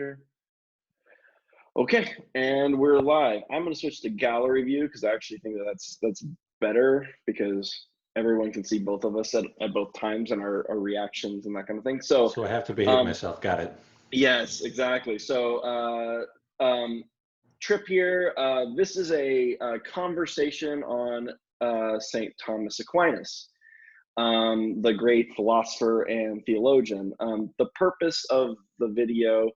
computer. Okay, and we're live. I'm going to switch to gallery view because I actually think that that's better because everyone can see both of us at both times and our reactions and that kind of thing. So I have to behave myself. Got it. Yes, exactly. So Tripp here. This is a conversation on St. Thomas Aquinas, the great philosopher and theologian. The purpose of the video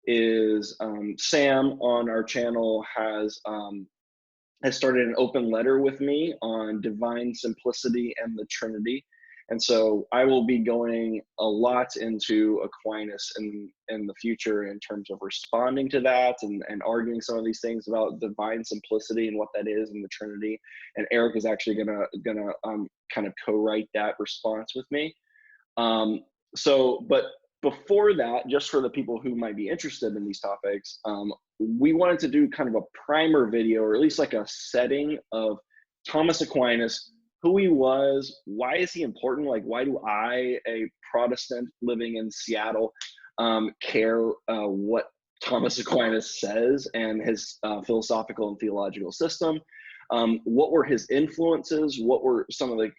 is Sam on our channel has started an open letter with me on divine simplicity and the Trinity. And so I will be going a lot into Aquinas in the future in terms of responding to that and arguing some of these things about divine simplicity and what that is in the Trinity. And Eric is actually gonna kind of co-write that response with me. But before that, just for the people who might be interested in these topics, we wanted to do kind of a primer video, or at least like a setting of Thomas Aquinas, who he was, why is he important? Like, why do I, a Protestant living in Seattle, care what Thomas Aquinas says and his philosophical and theological system? What were his influences? What were some of the,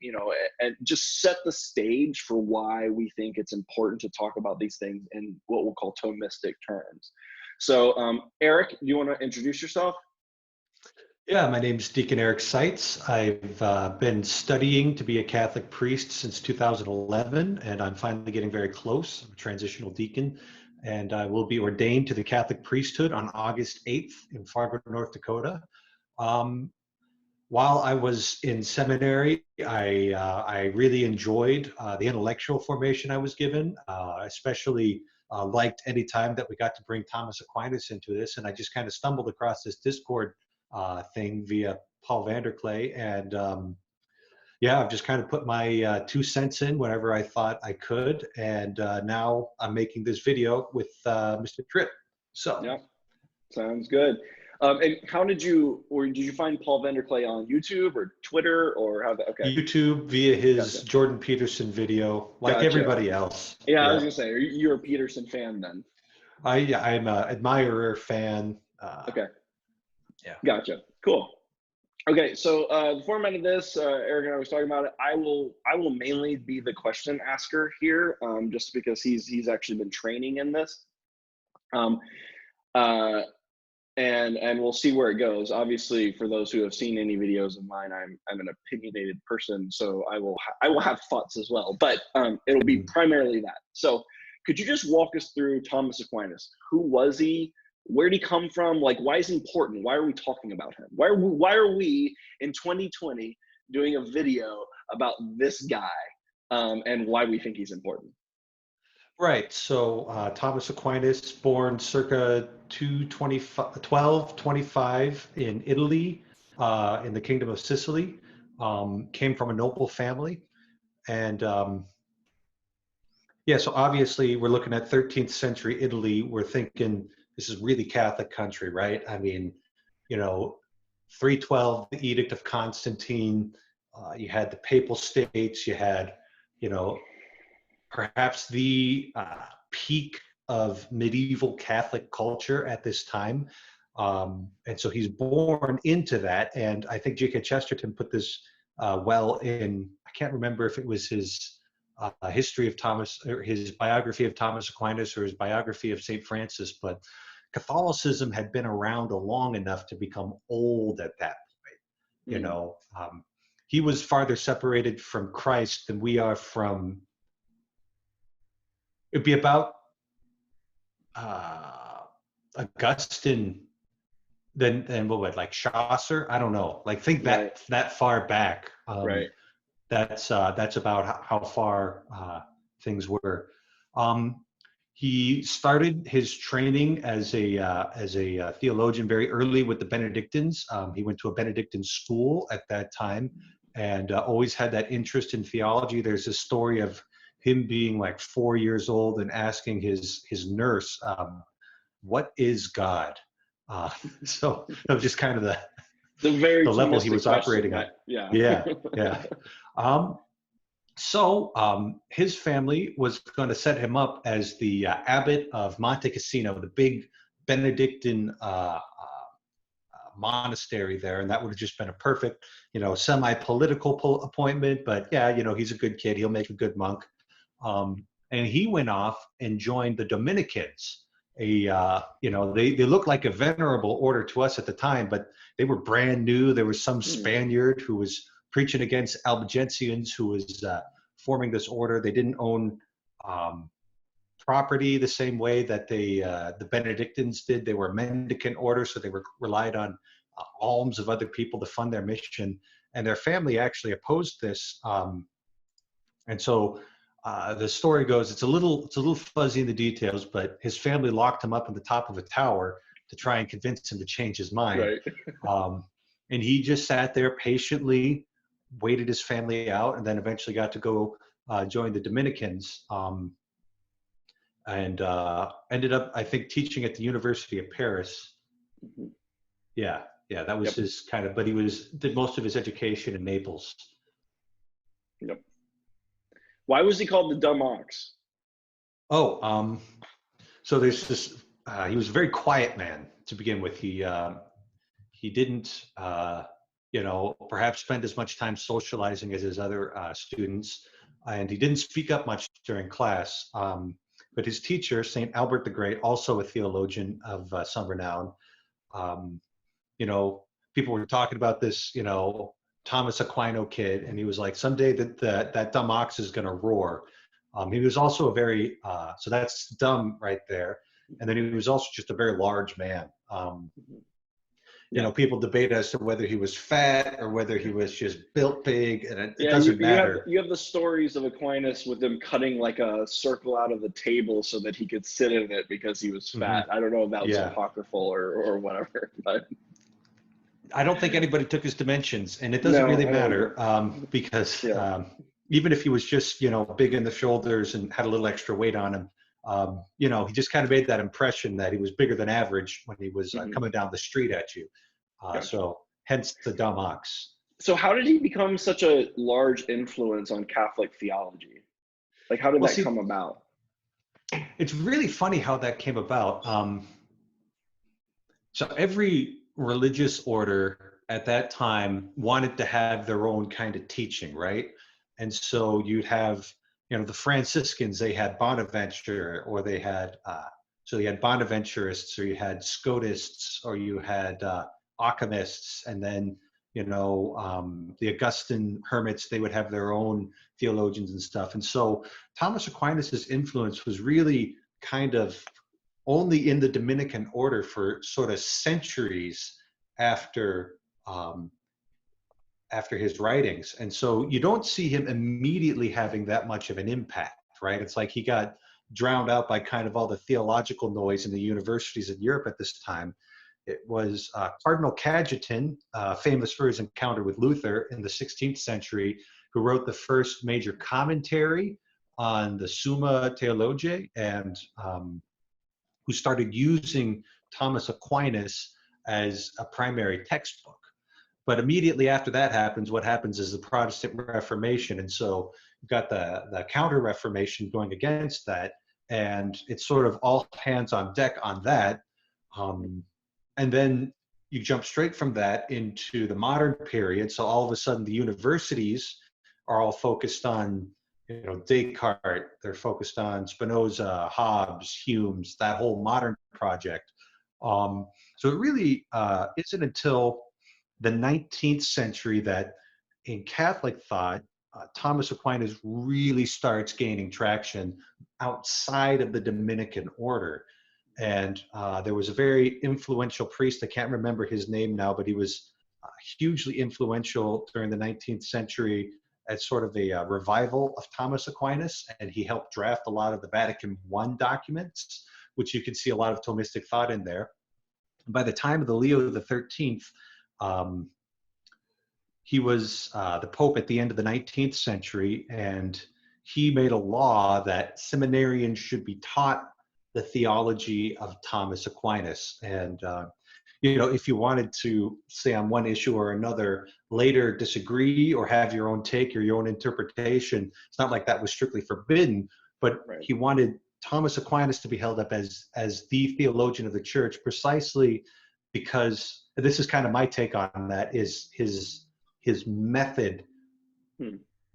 and just set the stage for why we think it's important to talk about these things in what we'll call Thomistic terms. So, Eric, do you want to introduce yourself? Yeah, my name's Deacon Eric Seitz. I've been studying to be a Catholic priest since 2011, and I'm finally getting very close. I'm a transitional deacon, and I will be ordained to the Catholic priesthood on August 8th in Fargo, North Dakota. While I was in seminary, I really enjoyed the intellectual formation I was given, especially liked any time that we got to bring Thomas Aquinas into this, and I just kind of stumbled across this Discord thing via Paul Vanderklay, and I've just kind of put my 2 cents in whenever I thought I could, and now I'm making this video with Mr. Tripp. So yeah, sounds good. And how did you find Paul Vanderklay on YouTube or Twitter or how? Okay, YouTube via his Jordan Peterson video, like everybody else. Yeah, I was gonna say, you're a Peterson fan then? I'm an admirer, fan. Okay. Yeah. Gotcha. Cool. Okay, so the format of this, Eric and I was talking about it. I will mainly be the question asker here, just because he's actually been training in this, and we'll see where it goes. Obviously, for those who have seen any videos of mine, I'm an opinionated person, so I will have thoughts as well. But it'll be primarily that. So, could you just walk us through Thomas Aquinas? Who was he? Where did he come from? Like, why is he important? Why are we talking about him? Why are we in 2020 doing a video about this guy and why we think he's important? Right. So Thomas Aquinas, born circa 1225 in Italy, in the Kingdom of Sicily, came from a noble family. And so obviously we're looking at 13th century Italy. We're thinking this is really Catholic country, right? I mean, 312, the Edict of Constantine, you had the Papal States, you had, perhaps the peak of medieval Catholic culture at this time. And so he's born into that. And I think G.K. Chesterton put this well in, I can't remember if it was his history of Thomas, or his biography of Thomas Aquinas, or his biography of St. Francis, but Catholicism had been around long enough to become old at that point. He was farther separated from Christ than we are from. It'd be about Augustine than what would, like Chaucer? I don't know. Like, think that far back. Right. That's about how far things were. He started his training as a theologian very early with the Benedictines. He went to a Benedictine school at that time, and always had that interest in theology. There's a story of him being like 4 years old and asking his nurse, "What is God?" So that was just kind of the level he was operating at. Yeah. Yeah. So his family was going to set him up as the abbot of Monte Cassino, the big Benedictine monastery there, and that would have just been a perfect, semi-political appointment. But yeah, he's a good kid; he'll make a good monk. And he went off and joined the Dominicans. They looked like a venerable order to us at the time, but they were brand new. There was some Hmm. Spaniard who was preaching against Albigensians who was forming this order. They didn't own um, property the same way that the Benedictines did. They were a mendicant order, so they relied on alms of other people to fund their mission. And their family actually opposed this. And so the story goes, it's a little fuzzy in the details, but his family locked him up in the top of a tower to try and convince him to change his mind. Right. Um, and he just sat there patiently, waited his family out, and then eventually got to go join the Dominicans. And ended up, I think, teaching at the University of Paris. Mhm. Yeah, that was Yep. his kind of, but he did most of his education in Naples. Yep. Why was he called the dumb ox? Oh, so there's this. He was a very quiet man to begin with. He didn't, perhaps spend as much time socializing as his other students, and he didn't speak up much during class. But his teacher, Saint Albert the Great, also a theologian of some renown. Um, People were talking about this, Thomas Aquino kid, and he was like, someday that dumb ox is going to roar. He was also a very, so that's dumb right there. And then he was also just a very large man. Yeah. People debate as to whether he was fat or whether he was just built big, and it Yeah, doesn't matter. you have the stories of Aquinas with him cutting like a circle out of the table so that he could sit in it because he was Hmm. fat. I don't know if that was Yeah. apocryphal or whatever, but I don't think anybody took his dimensions, and it doesn't no, really I don't matter either. because Yeah. even if he was just big in the shoulders and had a little extra weight on him, he just kind of made that impression that he was bigger than average when he was Mhm. coming down the street at you. Gotcha. So hence the dumb ox. So how did he become such a large influence on Catholic theology? Like, how did Well, that see, come about? it's really funny how that came about. So every religious order at that time wanted to have their own kind of teaching, right? And so you'd have, the Franciscans, they had Bonaventure, or they had, so you had Bonaventurists, or you had Scotists, or you had Alchemists, and then, the Augustine hermits, they would have their own theologians and stuff. And so Thomas Aquinas's influence was really kind of only in the Dominican order for sort of centuries after um, after his writings, and so you don't see him immediately having that much of an impact, right? It's like he got drowned out by kind of all the theological noise in the universities in Europe at this time. It was Cardinal Cajetan, famous for his encounter with Luther in the 16th century, who wrote the first major commentary on the Summa Theologiae, and who started using Thomas Aquinas as a primary textbook. But immediately after that happens, what happens is the Protestant Reformation. And so you've got the Counter Reformation going against that. And it's sort of all hands on deck on that. And then you jump straight from that into the modern period. So all of a sudden, the universities are all focused on Descartes, they're focused on Spinoza, Hobbes, Hume's, that whole modern project. So it really isn't until the 19th century that in Catholic thought, Thomas Aquinas really starts gaining traction outside of the Dominican order. And there was a very influential priest, I can't remember his name now, but he was hugely influential during the 19th century as sort of a revival of Thomas Aquinas, and he helped draft a lot of the Vatican I documents, which you can see a lot of Thomistic thought in there. By the time of the Leo the 13th, he was the Pope at the end of the 19th century, and he made a law that seminarians should be taught the theology of Thomas Aquinas. And if you wanted to say on one issue or another, later disagree or have your own take or your own interpretation, it's not like that was strictly forbidden, but Right. he wanted Thomas Aquinas to be held up as the theologian of the church, precisely because, this is kind of my take on that, is his method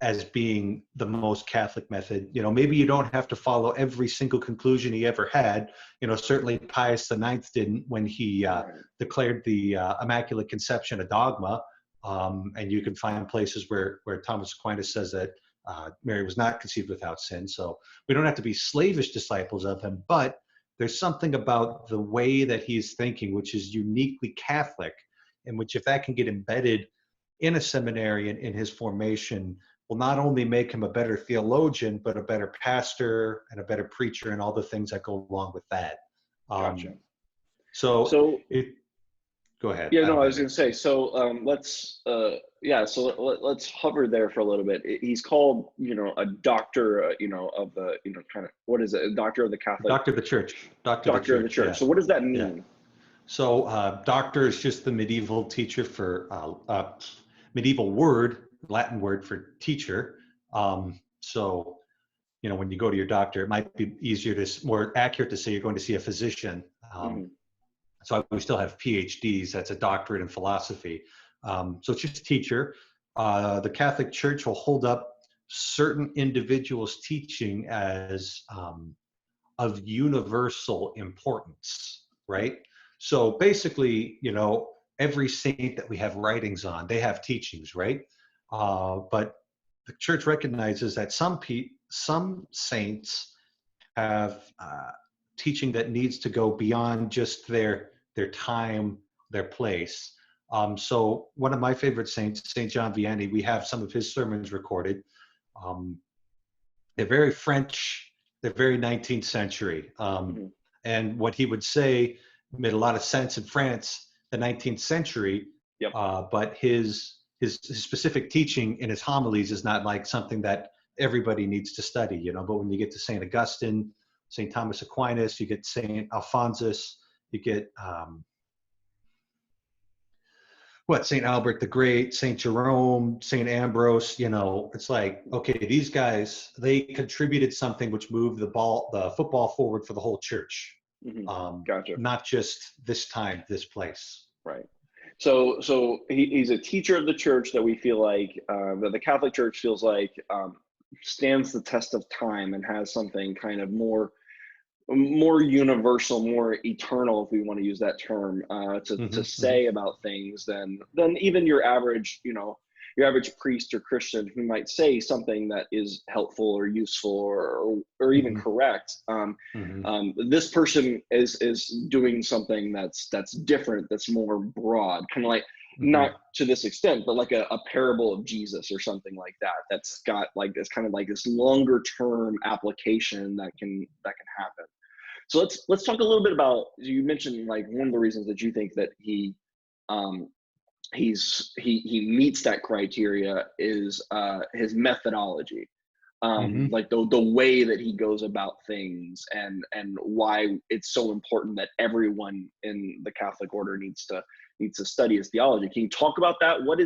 as being the most Catholic method. Maybe you don't have to follow every single conclusion he ever had. Certainly Pius IX didn't when he declared the Immaculate Conception a dogma. And you can find places where Thomas Aquinas says that Mary was not conceived without sin. So we don't have to be slavish disciples of him, but there's something about the way that he's thinking, which is uniquely Catholic, in which if that can get embedded in a seminary and in his formation, will not only make him a better theologian, but a better pastor and a better preacher and all the things that go along with that. Gotcha. Go ahead. Yeah, no, I was going to say, so let's hover there for a little bit. He's called, a doctor, of the, kind of, what is it? A doctor of the Catholic? Doctor of the Church. Doctor of the Church. Yeah. So what does that mean? Yeah. So doctor is just the medieval teacher for, medieval word, Latin word for teacher. So, when you go to your doctor, it might be more accurate to say you're going to see a physician. So we still have PhDs. That's a doctorate in philosophy. So it's just teacher. The Catholic Church will hold up certain individuals' teaching as of universal importance, right? So basically, every saint that we have writings on, they have teachings, right? But the church recognizes that some saints have teaching that needs to go beyond just their time, their place. So one of my favorite saints, Saint John Vianney, we have some of his sermons recorded. They're very French. They're very 19th century. And what he would say made a lot of sense in France, the 19th century. Yep. But his specific teaching in his homilies is not like something that everybody needs to study, but when you get to St. Augustine, St. Thomas Aquinas, you get St. Alphonsus, you get St. Albert the Great, St. Jerome, St. Ambrose, it's like, okay, these guys, they contributed something which moved the football forward for the whole church. Gotcha. Not just this time, this place. Right. So he's a teacher of the church that we feel like, that the Catholic Church feels like stands the test of time and has something kind of more universal, more eternal, if we want to use that term, to say about things than even your average, your average priest or Christian who might say something that is helpful or useful or even correct. This person is doing something that's different, that's more broad, kind of like not to this extent, but like a parable of Jesus or something like that. That's got like this kind of like this longer term application that can happen. So let's talk a little bit about, you mentioned like one of the reasons that you think that he meets that criteria is his methodology, like the way that he goes about things and why it's so important that everyone in the Catholic order needs to study his theology. Can you talk about that? What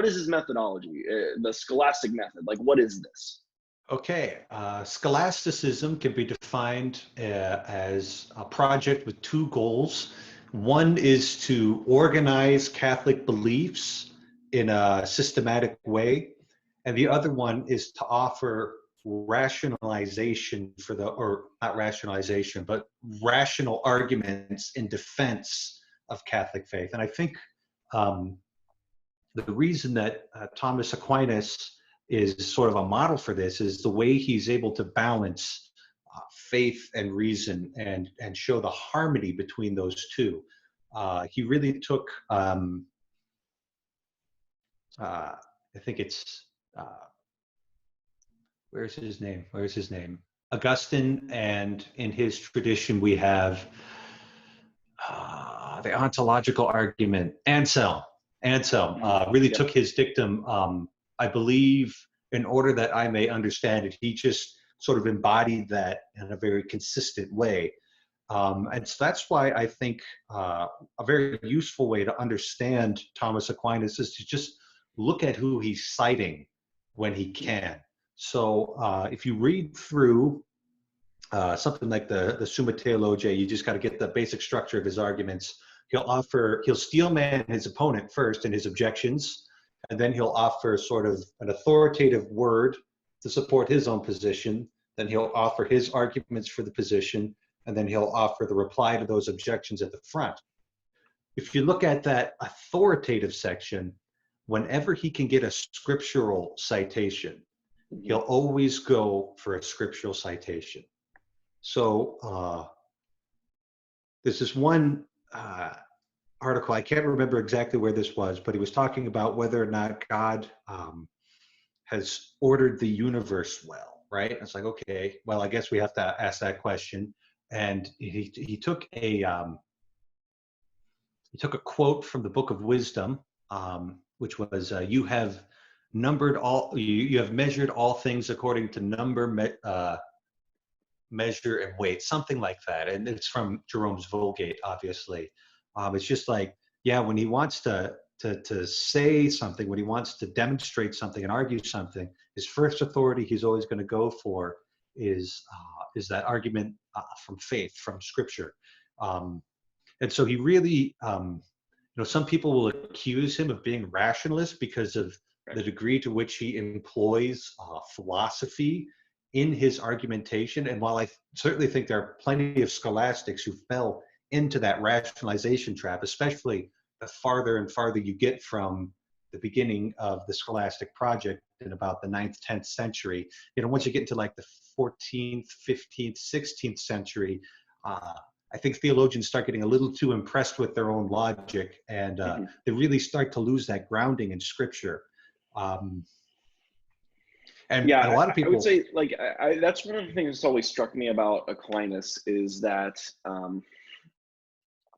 is his methodology? The scholastic method, like what is this? Okay, scholasticism can be defined as a project with two goals. One is to organize Catholic beliefs in a systematic way, and the other one is to offer rationalization not rationalization, but rational arguments in defense of Catholic faith. And I think the reason that Thomas Aquinas is sort of a model for this is the way he's able to balance faith and reason and show the harmony between those two. He really took, I think it's, where's his name? Augustine, and in his tradition we have the ontological argument. Anselm really took his dictum, I believe, in order that I may understand it, he just sort of embodied that in a very consistent way. And so that's why I think a very useful way to understand Thomas Aquinas is to just look at who he's citing when he can. So if you read through something like the Summa Theologiae, you just got to get the basic structure of his arguments. He'll steelman his opponent first in his objections, and then he'll offer sort of an authoritative word to support his own position. Then he'll offer his arguments for the position, and then he'll offer the reply to those objections at the front. If you look at that authoritative section, whenever he can get a scriptural citation, he'll always go for a scriptural citation. So there's this one article, I can't remember exactly where this was, but he was talking about whether or not God has ordered the universe well, right? It's like, okay, well, I guess we have to ask that question. And he took a quote from the Book of Wisdom, which was, "You have numbered all, you have measured all things according to number, measure, and weight," something like that. And it's from Jerome's Vulgate, obviously. It's just like, yeah, when he wants to say something, when he wants to demonstrate something and argue something, his first authority he's always going to go for is that argument from faith, from Scripture. And so he really, some people will accuse him of being rationalist because of the degree to which he employs philosophy in his argumentation. And while I certainly think there are plenty of scholastics who fell into that rationalization trap, especially the farther and farther you get from the beginning of the scholastic project in about the 9th, 10th century, once you get into like the 14th, 15th, 16th century, I think theologians start getting a little too impressed with their own logic, and they really start to lose that grounding in Scripture. And a lot of people, I would say, like, that's one of the things that's always struck me about Aquinas is that,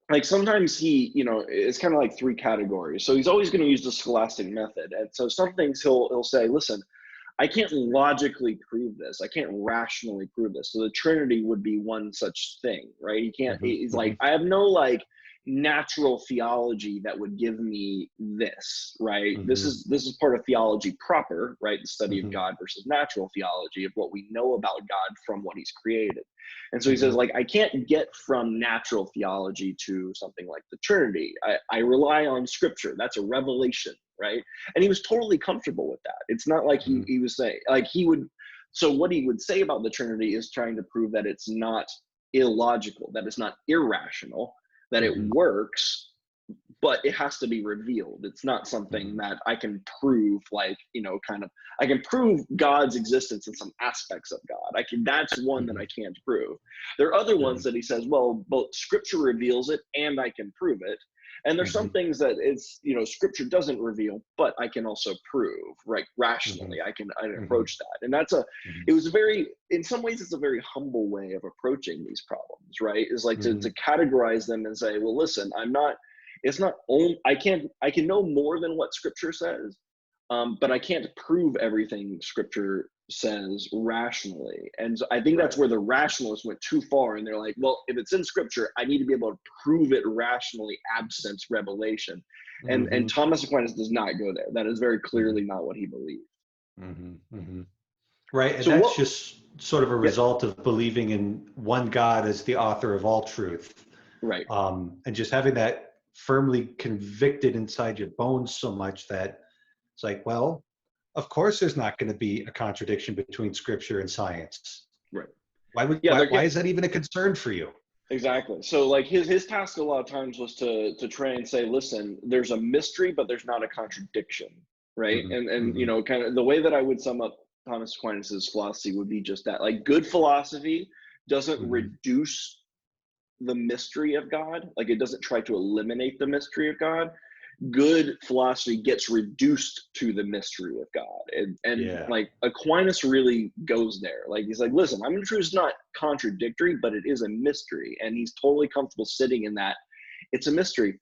like, sometimes he, it's kind of like 3 categories. So he's always going to use the scholastic method, and so some things he'll say, listen, I can't logically prove this. I can't rationally prove this. So the Trinity would be one such thing, right? He can't. He's like, I have no like natural theology that would give me this, right? This is part of theology proper, right? The study of God versus natural theology of what we know about God from what He's created. And so he says, like, I can't get from natural theology to something like the Trinity. I rely on Scripture. That's a revelation, right? And he was totally comfortable with that. It's not like he was saying, like, so what he would say about the Trinity is trying to prove that it's not illogical, that it's not irrational, that it works, but it has to be revealed. It's not something that I can prove, like, I can prove God's existence in some aspects of God. That's one that I can't prove. There are other ones that he says, well, both Scripture reveals it and I can prove it. And there's some things that Scripture doesn't reveal, but I can also prove, right? Rationally, I can approach that. And in some ways, it's a very humble way of approaching these problems, right? Is like to categorize them and say, well, listen, I can know more than what Scripture says, but I can't prove everything Scripture says rationally. And so I think that's where the rationalists went too far, and they're like, well, if it's in Scripture, I need to be able to prove it rationally absent revelation. And Thomas Aquinas does not go there. That is very clearly not what he believed. Right, and so that's just sort of a result of believing in one God as the author of all truth. Right. And just having that firmly convicted inside your bones so much that it's like, well, of course there's not going to be a contradiction between Scripture and science. Right. Why is that even a concern for you? Exactly. So like his task a lot of times was to try and say, listen, there's a mystery, but there's not a contradiction, right? And kind of the way that I would sum up Thomas Aquinas's philosophy would be just that, like, good philosophy doesn't reduce the mystery of God. Like, it doesn't try to eliminate the mystery of God. Good philosophy gets reduced to the mystery of God. And like Aquinas really goes there. Like, he's like, listen, I'm sure it's not contradictory, but it is a mystery. And he's totally comfortable sitting in that. It's a mystery.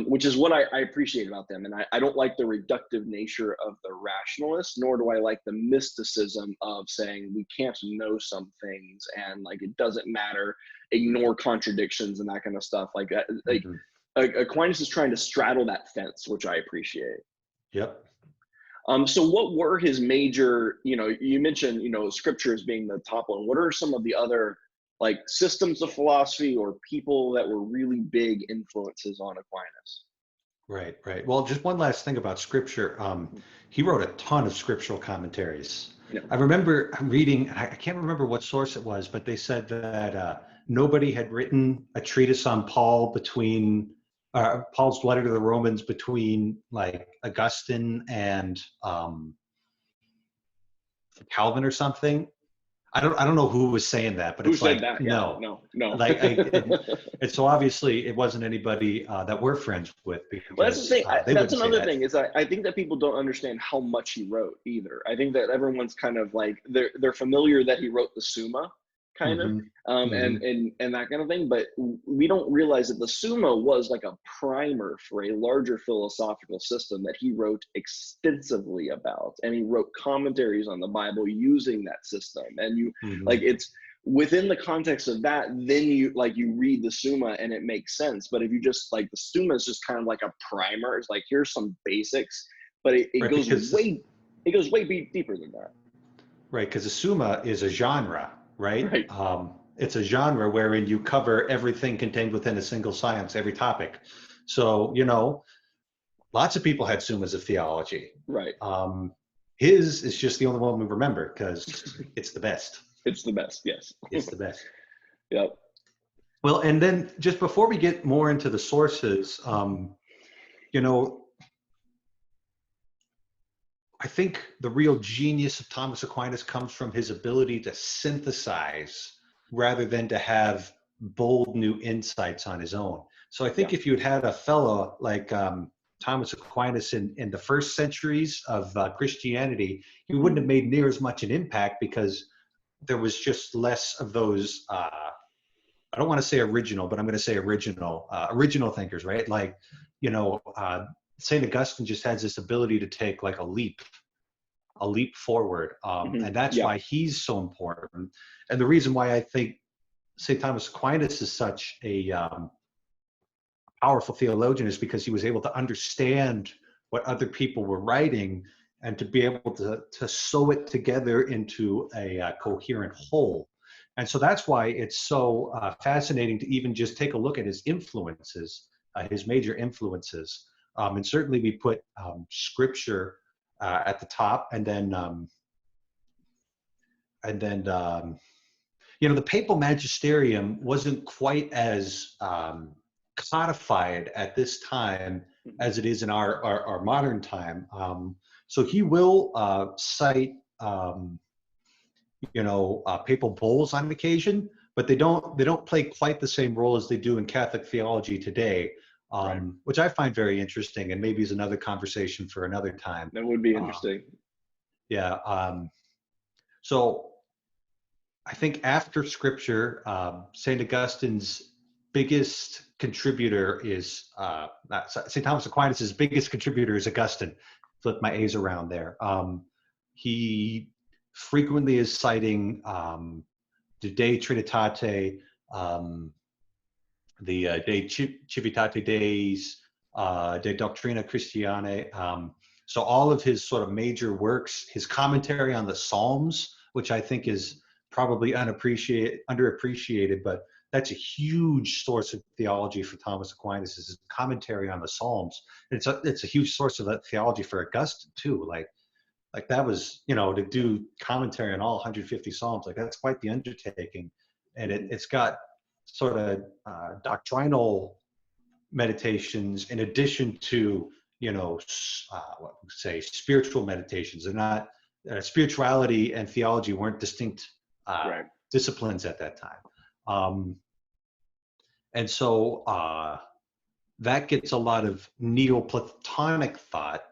which is what I appreciate about them. And I don't like the reductive nature of the rationalists, nor do I like the mysticism of saying we can't know some things and like it doesn't matter, ignore contradictions and that kind of stuff. Like Aquinas is trying to straddle that fence, which I appreciate. Yep. So what were his major, you mentioned, scripture as being the top one. What are some of the other like systems of philosophy or people that were really big influences on Aquinas? Right. Well, just one last thing about scripture. He wrote a ton of scriptural commentaries. Yeah. I remember reading, I can't remember what source it was, but they said that nobody had written a treatise on Paul between Paul's letter to the Romans between like Augustine and Calvin or something. I don't know who was saying that, but Who it's said like, that? no. Yeah, no. Like, and so obviously it wasn't anybody that we're friends with, because Well, that's the thing. they That's wouldn't say another that. thing is I think that people don't understand how much he wrote either. I think that everyone's kind of like they're familiar that he wrote the Summa, kind of, and that kind of thing. But we don't realize that the Summa was like a primer for a larger philosophical system that he wrote extensively about, and he wrote commentaries on the Bible using that system. And like it's within the context of that, then you read the Summa and it makes sense. But if you just like the Summa is just kind of like a primer, it's like here's some basics, but it goes way deeper than that. Right, because the Summa is a genre, right? Right. It's a genre wherein you cover everything contained within a single science, every topic. So, lots of people had Summas of theology. Right. His is just the only one we remember because it's the best. It's the best, yes. It's the best. Yep. Well, and then just before we get more into the sources, I think the real genius of Thomas Aquinas comes from his ability to synthesize rather than to have bold new insights on his own. So I think if you'd had a fellow like Thomas Aquinas in the first centuries of Christianity, he wouldn't have made near as much an impact because there was just less of those, I don't want to say original, but I'm going to say original thinkers, right? Like, St. Augustine just has this ability to take like a leap forward. And that's why he's so important. And the reason why I think St. Thomas Aquinas is such a powerful theologian is because he was able to understand what other people were writing and to be able to sew it together into a coherent whole. And so that's why it's so fascinating to even just take a look at his influences, his major influences. And certainly we put scripture at the top, and then the papal magisterium wasn't quite as codified at this time as it is in our modern time. So he will cite papal bulls on occasion, but they don't play quite the same role as they do in Catholic theology today. Which I find very interesting, and maybe is another conversation for another time. That would be interesting. So I think after scripture, St. Augustine's biggest contributor is, St. Thomas Aquinas' biggest contributor is Augustine. Flip my A's around there. He frequently is citing the De Trinitate, the De Civitate Deis, De Doctrina Christianae. So all of his sort of major works, his commentary on the Psalms, which I think is probably underappreciated, but that's a huge source of theology for Thomas Aquinas, is his commentary on the Psalms. It's a huge source of that theology for Augustine too. Like that was, to do commentary on all 150 Psalms, like that's quite the undertaking. And it's got sort of doctrinal meditations in addition to, spiritual meditations. They're not, spirituality and theology weren't distinct disciplines at that time. And so that gets a lot of Neoplatonic thought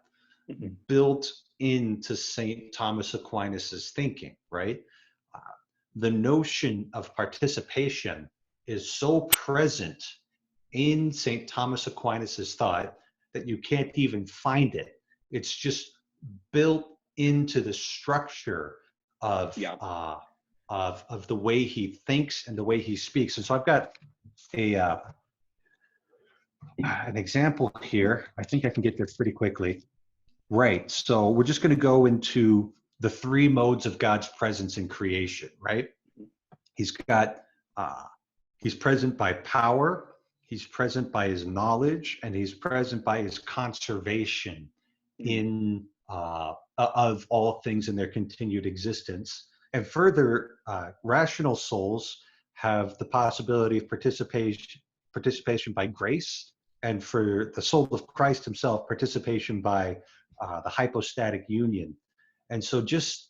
built into St. Thomas Aquinas' thinking, right? The notion of participation is so present in St. Thomas Aquinas's thought that you can't even find it. It's just built into the structure of Yeah. of the way he thinks and the way he speaks. And so I've got a an example here. I think I can get there pretty quickly. Right. So we're just going to go into the three modes of God's presence in creation. Right. He's got he's present by power. He's present by his knowledge, and he's present by his conservation in of all things in their continued existence. And further, rational souls have the possibility of participation by grace, and for the soul of Christ himself, participation by the hypostatic union. And so just,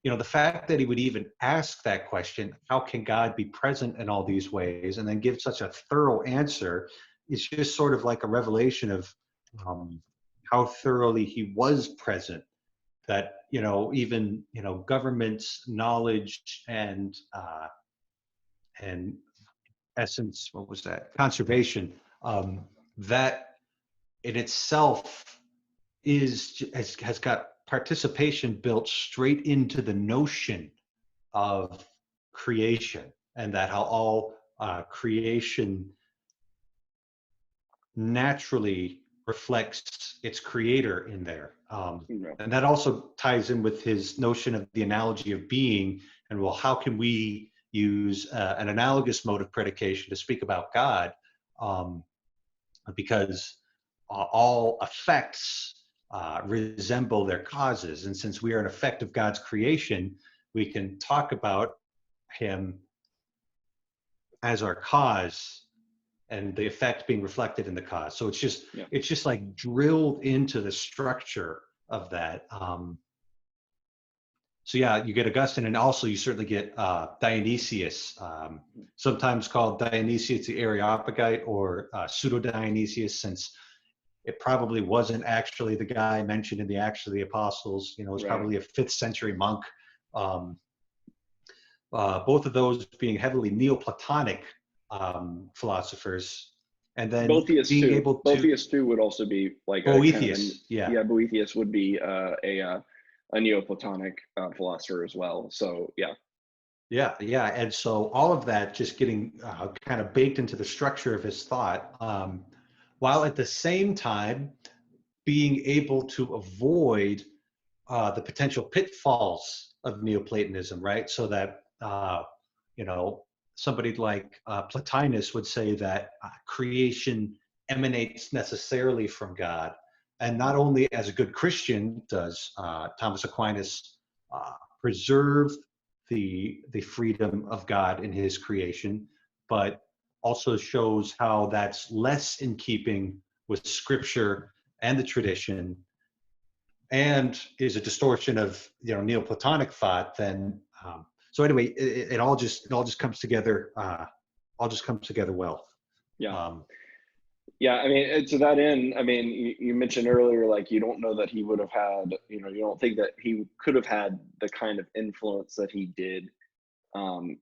the fact that he would even ask that question, how can God be present in all these ways, and then give such a thorough answer, is just sort of like a revelation of how thoroughly he was present. That, even, government's knowledge and essence, what was that? Conservation, that in itself has got participation built straight into the notion of creation, and that how all creation naturally reflects its creator in there. And that also ties in with his notion of the analogy of being, and well, how can we use an analogous mode of predication to speak about God? Because all effects resemble their causes. And since we are an effect of God's creation, we can talk about him as our cause and the effect being reflected in the cause. So it's just like drilled into the structure of that. So yeah, you get Augustine, and also you certainly get Dionysius, sometimes called Dionysius the Areopagite, or Pseudo-Dionysius, since it probably wasn't actually the guy mentioned in the Acts of the Apostles. It was probably a 5th century monk. Both of those being heavily Neoplatonic philosophers. And then Boethius being too. able to... Boethius too would also be like Boethius, Boethius would be a Neoplatonic philosopher as well. So yeah. And so all of that just getting kind of baked into the structure of his thought, while at the same time being able to avoid the potential pitfalls of Neoplatonism, right? So that, somebody like Plotinus would say that creation emanates necessarily from God. And not only as a good Christian does Thomas Aquinas preserve the freedom of God in his creation, but also shows how that's less in keeping with Scripture and the tradition, and is a distortion of Neoplatonic thought. Then so anyway, it all just comes together. All just comes together well. Yeah, I mean, to that end, I mean, you mentioned earlier, like, you don't know that he would have had, you don't think that he could have had the kind of influence that he did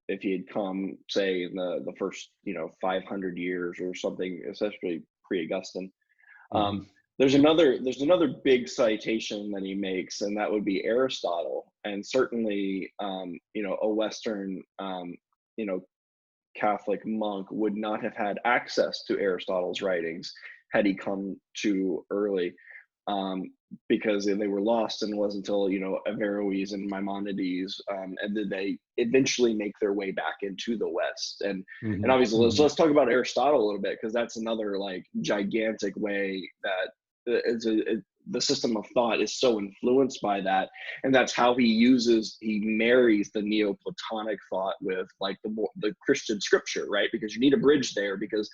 if he had come, say, in the first, 500 years or something, especially pre-Augustine. There's another big citation that he makes, and that would be Aristotle, and certainly, a Western, Catholic monk would not have had access to Aristotle's writings had he come too early, because they were lost, and it wasn't until Averroes and Maimonides, and then they eventually make their way back into the West. And obviously, let's talk about Aristotle a little bit, because that's another like gigantic way that the system of thought is so influenced by that, and that's how he marries the Neoplatonic thought with like the Christian scripture, right? Because you need a bridge there, because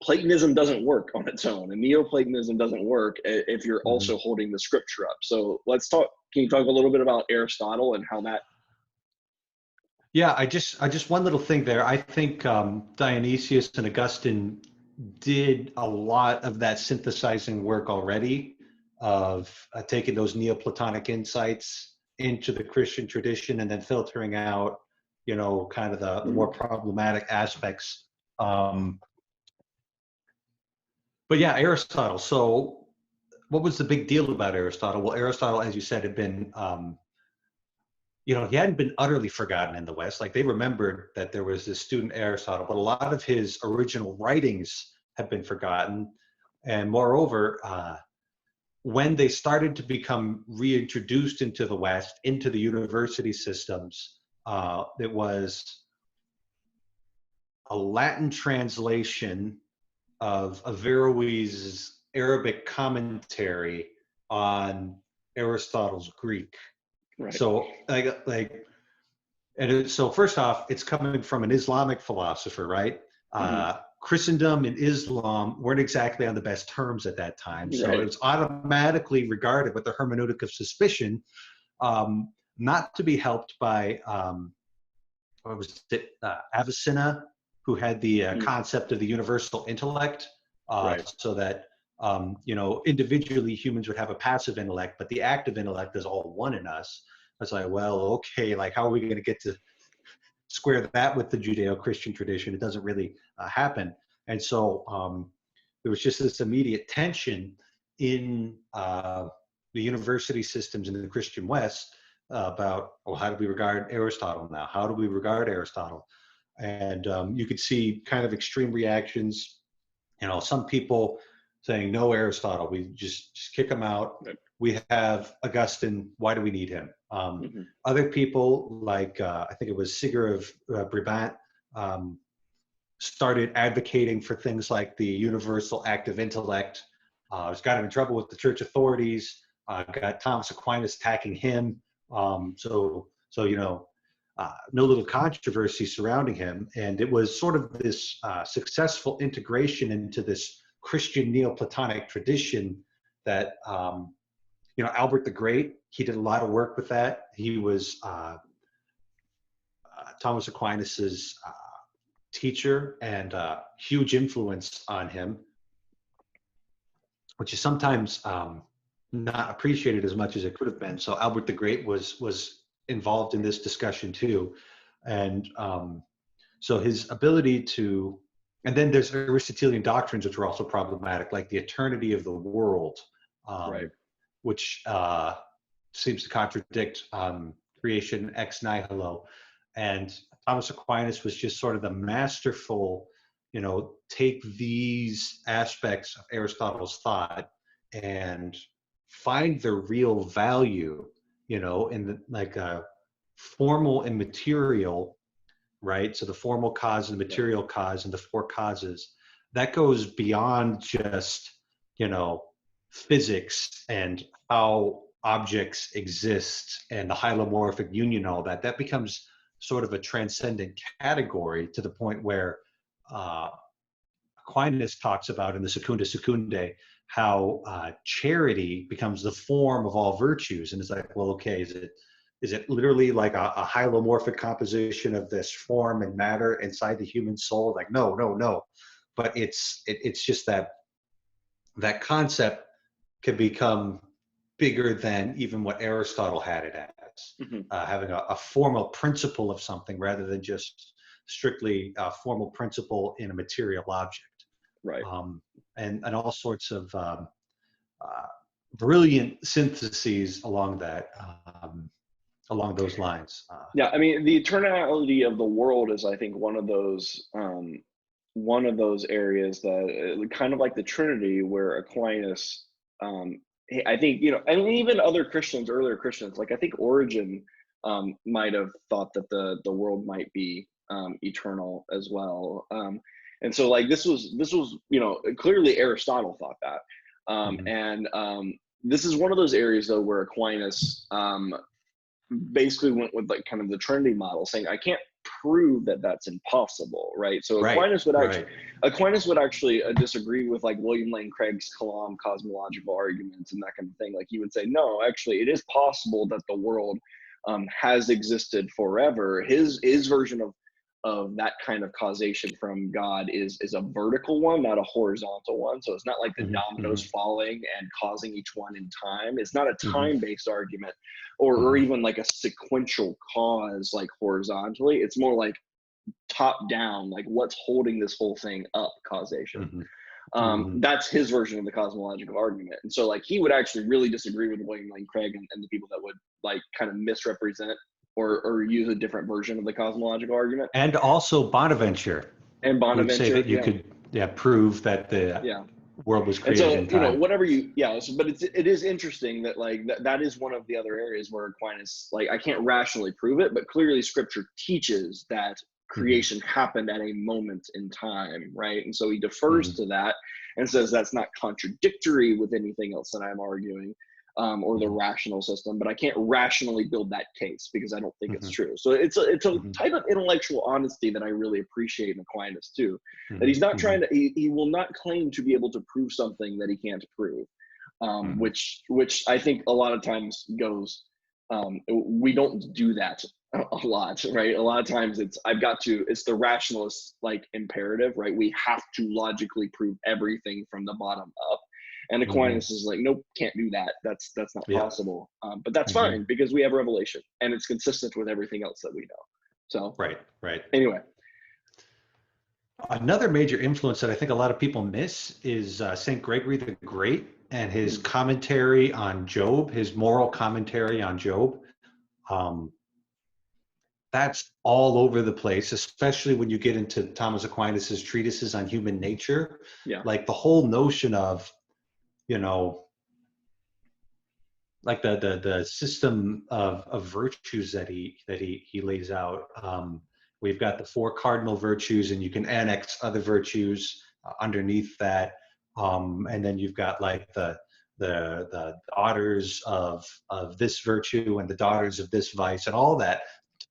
Platonism doesn't work on its own, and Neoplatonism doesn't work if you're also holding the scripture up. So let's talk. Can you talk a little bit about Aristotle and how that? Yeah, I just one little thing there. I think Dionysius and Augustine did a lot of that synthesizing work already, of taking those Neoplatonic insights into the Christian tradition and then filtering out, kind of the more problematic aspects. But yeah, Aristotle. So what was the big deal about Aristotle? Well, Aristotle, as you said, had been, he hadn't been utterly forgotten in the West. Like, they remembered that there was this student Aristotle, but a lot of his original writings have been forgotten. And moreover, when they started to become reintroduced into the West, into the university systems, it was a Latin translation of Averroes' Arabic commentary on Aristotle's Greek. Right. So, so first off, it's coming from an Islamic philosopher, right? Christendom and Islam weren't exactly on the best terms at that time, so Right. it was automatically regarded with the hermeneutic of suspicion, not to be helped by what was it, Avicenna, who had the concept of the universal intellect, Right. so that individually humans would have a passive intellect, but the active intellect is all one in us. I was like, well, okay, like, how are we going to get to square that with the Judeo-Christian tradition? It doesn't really happen. And so there was just this immediate tension in the university systems in the Christian West about, well, how do we regard Aristotle now? How do we regard Aristotle? And you could see kind of extreme reactions. Some people saying, no, Aristotle, we just kick him out. Right. We have Augustine. Why do we need him? Other people, like I think it was Siger of Brabant, started advocating for things like the universal active intellect. Was got him in trouble with the church authorities. Got Thomas Aquinas attacking him. No little controversy surrounding him, and it was sort of this successful integration into this Christian Neoplatonic tradition that Albert the Great, he did a lot of work with that. He was Thomas Aquinas's teacher and huge influence on him, which is sometimes not appreciated as much as it could have been. So Albert the Great was involved in this discussion too. And so his ability to, and then there's Aristotelian doctrines, which were also problematic, like the eternity of the world, Right. which seems to contradict creation ex nihilo. And Thomas Aquinas was just sort of the masterful, take these aspects of Aristotle's thought and find their real value, in the formal and material, right? So the formal cause and the material cause and the four causes, that goes beyond just, physics and how objects exist and the hylomorphic union, all that. That becomes sort of a transcendent category, to the point where Aquinas talks about in the Secunda Secundae how charity becomes the form of all virtues. And it's like, well, okay, is it literally like a hylomorphic composition of this form and matter inside the human soul? Like, no. But it's just that concept can become bigger than even what Aristotle had it as, having a formal principle of something rather than just strictly a formal principle in a material object. Right. And all sorts of brilliant syntheses along those lines. Yeah, I mean, the eternality of the world is, I think, one of those areas that kind of like the Trinity, where Aquinas, I think, and even other Christians, earlier Christians, like I think Origen might have thought that the world might be eternal as well. And so like this was clearly Aristotle thought that. And this is one of those areas though where Aquinas basically went with like kind of the Trinity model, saying I can't prove that that's impossible, right? So Aquinas would actually disagree with like William Lane Craig's Kalam cosmological arguments and that kind of thing. Like he would say, no, actually it is possible that the world has existed forever. His version of that kind of causation from God is a vertical one, not a horizontal one. So it's not like the dominoes falling and causing each one in time. It's not a time-based argument or even like a sequential cause like horizontally. It's more like top down, like what's holding this whole thing up causation. That's his version of the cosmological argument. And so like he would actually really disagree with William Lane Craig and the people that would like kind of misrepresent or use a different version of the cosmological argument. And also Bonaventure And would say Bonaventure, that you could prove that the yeah. world was And created so, in time. whatever but it is interesting that like that is one of the other areas where Aquinas, like I can't rationally prove it, but clearly scripture teaches that creation happened at a moment in time, right? And so he defers to that and says that's not contradictory with anything else that I'm arguing, or the rational system, but I can't rationally build that case because I don't think it's true. So it's a type of intellectual honesty that I really appreciate in Aquinas too, that he's not trying to, he will not claim to be able to prove something that he can't prove, which I think a lot of times goes, we don't do that a lot, right? A lot of times it's the rationalist like imperative, right? We have to logically prove everything from the bottom up. And Aquinas is like, nope, can't do that. That's not possible. But that's fine because we have revelation and it's consistent with everything else that we know. So right. Anyway, another major influence that I think a lot of people miss is Saint Gregory the Great and his commentary on Job, his moral commentary on Job. That's all over the place, especially when you get into Thomas Aquinas's treatises on human nature. Yeah. Like the whole notion of, like the system of virtues that he lays out. We've got the 4 cardinal virtues, and you can annex other virtues underneath that. And then you've got like the daughters of this virtue and the daughters of this vice, and all that.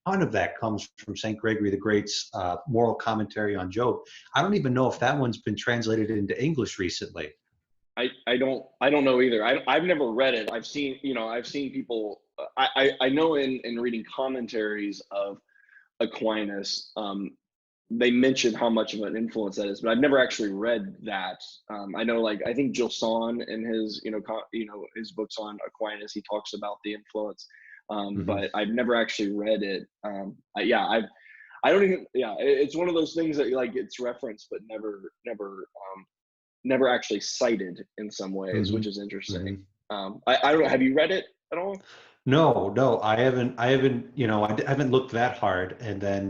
A ton of that comes from Saint Gregory the Great's moral commentary on Job. I don't even know if that one's been translated into English recently. I don't know either. I've never read it. I've seen people, I know in reading commentaries of Aquinas, they mention how much of an influence that is, but I've never actually read that. I know, like, I think Gilson in his, his books on Aquinas, he talks about the influence, but I've never actually read it. I don't even, it's one of those things that like it's referenced, but never actually cited in some ways, which is interesting. I don't know. Have you read it at all? No, I haven't, I haven't looked that hard. And then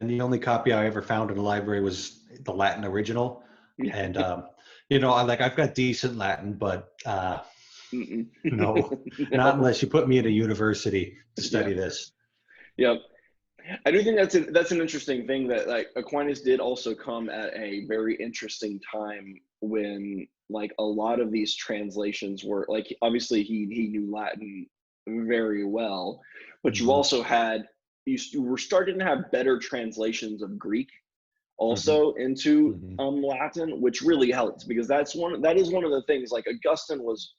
the only copy I ever found in the library was the Latin original. And, I've got decent Latin, but no, not unless you put me in a university to study this. Yep. I do think that's an interesting thing that like Aquinas did also come at a very interesting time when like a lot of these translations were like, obviously he knew Latin very well, but you also you were starting to have better translations of Greek also into Latin, which really helped because that is one of the things. Like Augustine was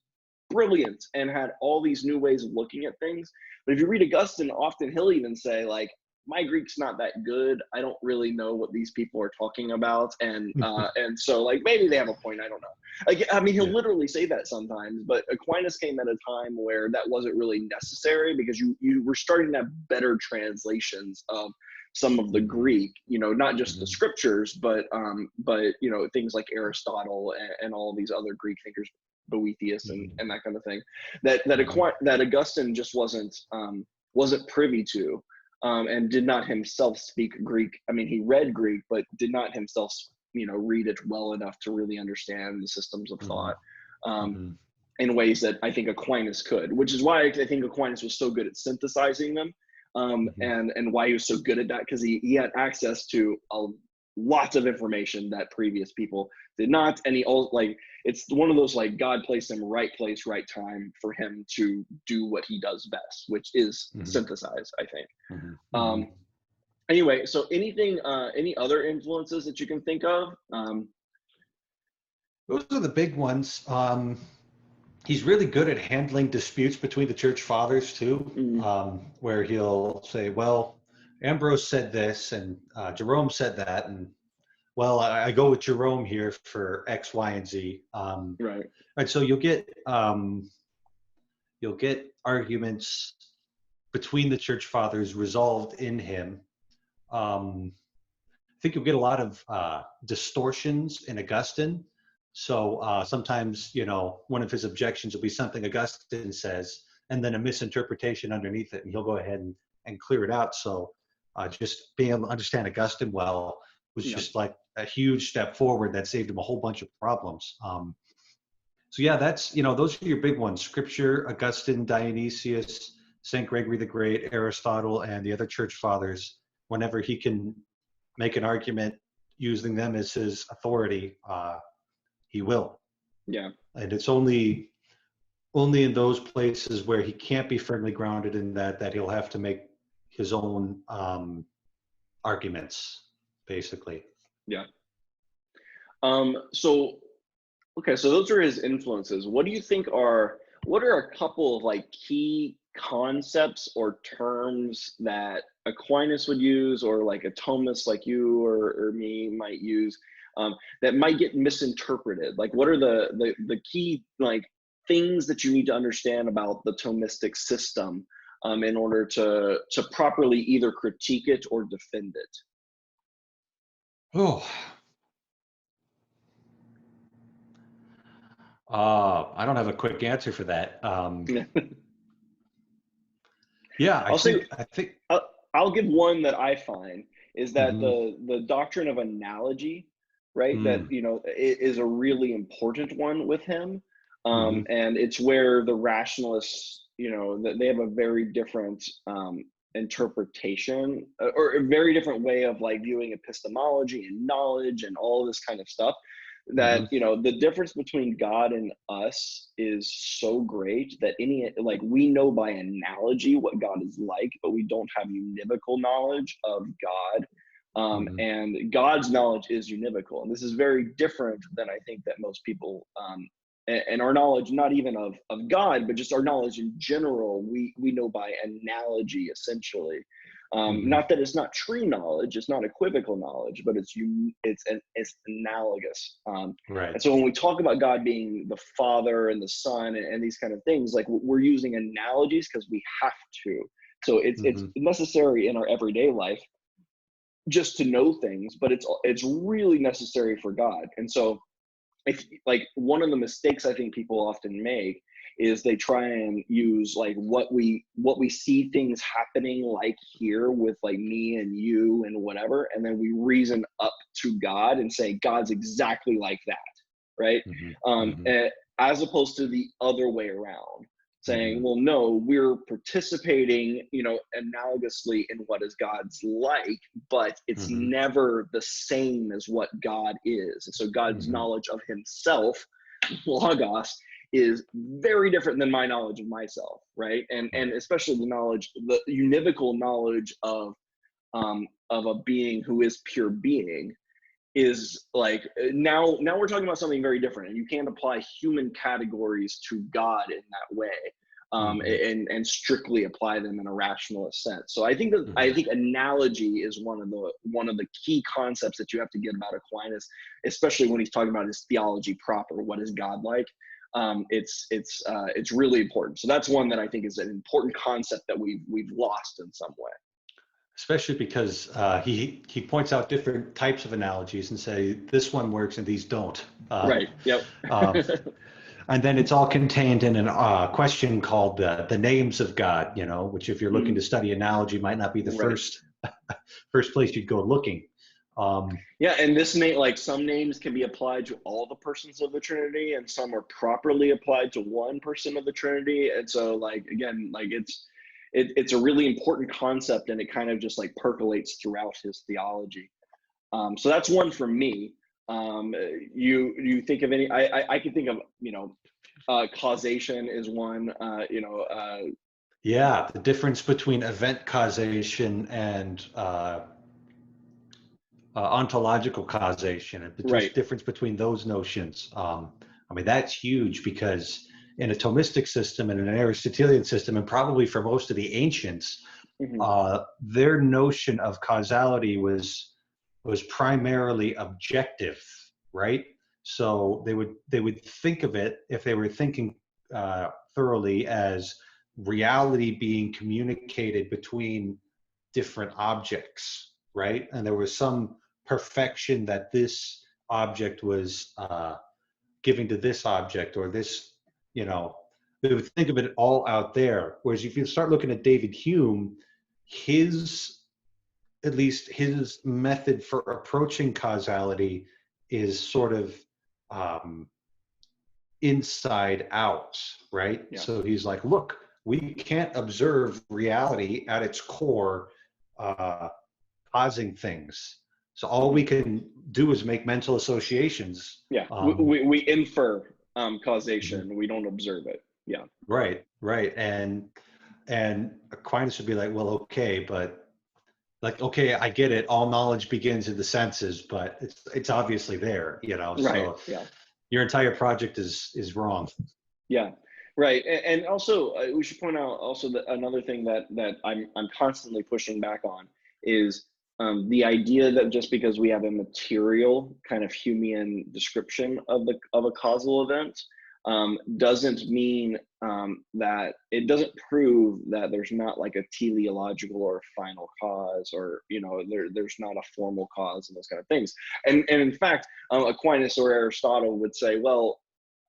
brilliant and had all these new ways of looking at things. But if you read Augustine, often he'll even say like, my Greek's not that good. I don't really know what these people are talking about. And so like maybe they have a point. I don't know. Like, I mean, he'll literally say that sometimes, but Aquinas came at a time where that wasn't really necessary because you were starting to have better translations of some of the Greek, not just the scriptures, but things like Aristotle and all these other Greek thinkers, Boethius and that kind of thing, that Augustine just wasn't privy to, and did not himself speak Greek. I mean, he read Greek, but did not himself, read it well enough to really understand the systems of thought in ways that I think Aquinas could, which is why I think Aquinas was so good at synthesizing them, and why he was so good at that, because he had access to lots of information that previous people did not. And it's one of those, like, God placed him right place, right time for him to do what he does best, which is synthesize, I think. Anyway, so any other influences that you can think of? Those are the big ones. He's really good at handling disputes between the church fathers too, where he'll say, well, Ambrose said this and Jerome said that, and well, I go with Jerome here for X, Y, and Z. Right. And so you'll get arguments between the church fathers resolved in him. think you'll get a lot of distortions in Augustine. So sometimes, one of his objections will be something Augustine says, and then a misinterpretation underneath it, and he'll go ahead and clear it out. So just being able to understand Augustine well was just like a huge step forward that saved him a whole bunch of problems. So yeah, that's, those are your big ones: Scripture, Augustine, Dionysius, St. Gregory the Great, Aristotle, and the other church fathers. Whenever he can make an argument using them as his authority, he will. Yeah. And it's only in those places where he can't be firmly grounded in that he'll have to make his own arguments, basically. Yeah. So those are his influences. What do you think what are a couple of like key concepts or terms that Aquinas would use, or like a Thomist like you or me might use, that might get misinterpreted? Like, what are the key like things that you need to understand about the Thomistic system in order to properly either critique it or defend it? Oh, I don't have a quick answer for that. Yeah, I think I'll give one that I find is that mm-hmm. the doctrine of analogy, right? That is a really important one with him, Mm-hmm. and it's where the rationalists, that they have a very different interpretation, or a very different way of like viewing epistemology and knowledge and all of this kind of stuff. That Mm-hmm. the difference between God and us is so great that we know by analogy what God is like, but we don't have univocal knowledge of God. Mm-hmm. And God's knowledge is univocal, and this is very different than I think that most people, and our knowledge, not even of God, but just our knowledge in general, we know by analogy, essentially. Mm-hmm. Not that it's not true knowledge, it's not equivocal knowledge, but it's analogous. Right. And so when we talk about God being the Father and the Son and these kind of things, like, we're using analogies because we have to. So it's necessary in our everyday life just to know things, but it's really necessary for God. And so, if like, one of the mistakes I think people often make is they try and use like what we see things happening like here with like me and you and whatever, and then we reason up to God and say God's exactly like that, right? As opposed to the other way around, saying, well, no, we're participating, analogously in what is God's like, but it's never the same as what God is. And so God's knowledge of himself, logos, is very different than my knowledge of myself, right? And especially the univocal knowledge of a being who is pure being is like, now we're talking about something very different, and you can't apply human categories to God in that way, and strictly apply them in a rationalist sense. So I think analogy is one of the key concepts that you have to get about Aquinas, especially when he's talking about his theology proper. What is God like? It's really important. So that's one that I think is an important concept that we've lost in some way. Especially because he points out different types of analogies and say this one works and these don't. Right. Yep. And then it's all contained in a question called the names of God, which, if you're looking to study analogy, might not be the first place you'd go looking. Yeah, and this like, some names can be applied to all the persons of the Trinity, and some are properly applied to one person of the Trinity. And so, like, again, like, it's a really important concept, and it kind of just like percolates throughout his theology. So that's one for me. You think of any? I can think of, causation is one. Yeah, the difference between event causation and ontological causation, and the difference between those notions. That's huge, because in a Thomistic system and an Aristotelian system, and probably for most of the ancients, their notion of causality was primarily objective, right? So they would think of it, if they were thinking thoroughly, as reality being communicated between different objects, right? And there was some perfection that this object was giving to this object, or this, you know, they would think of it all out there. Whereas if you start looking at David Hume, his, at least his method for approaching causality is sort of inside out, right? Yeah. So he's like, look, we can't observe reality at its core causing things. So all we can do is make mental associations. Yeah, we infer causation. We don't observe it. Yeah. Right, right. And Aquinas would be like, well, okay, but like, okay, I get it. All knowledge begins in the senses, but it's obviously there, you know. Right. So Yeah. your entire project is wrong. Yeah. Right. And also, we should point out also that another thing that I'm constantly pushing back on is the idea that just because we have a material kind of Humean description of a causal event doesn't mean that it doesn't prove that there's not like a teleological or final cause, or there's not a formal cause and those kind of things. And in fact, Aquinas or Aristotle would say, well,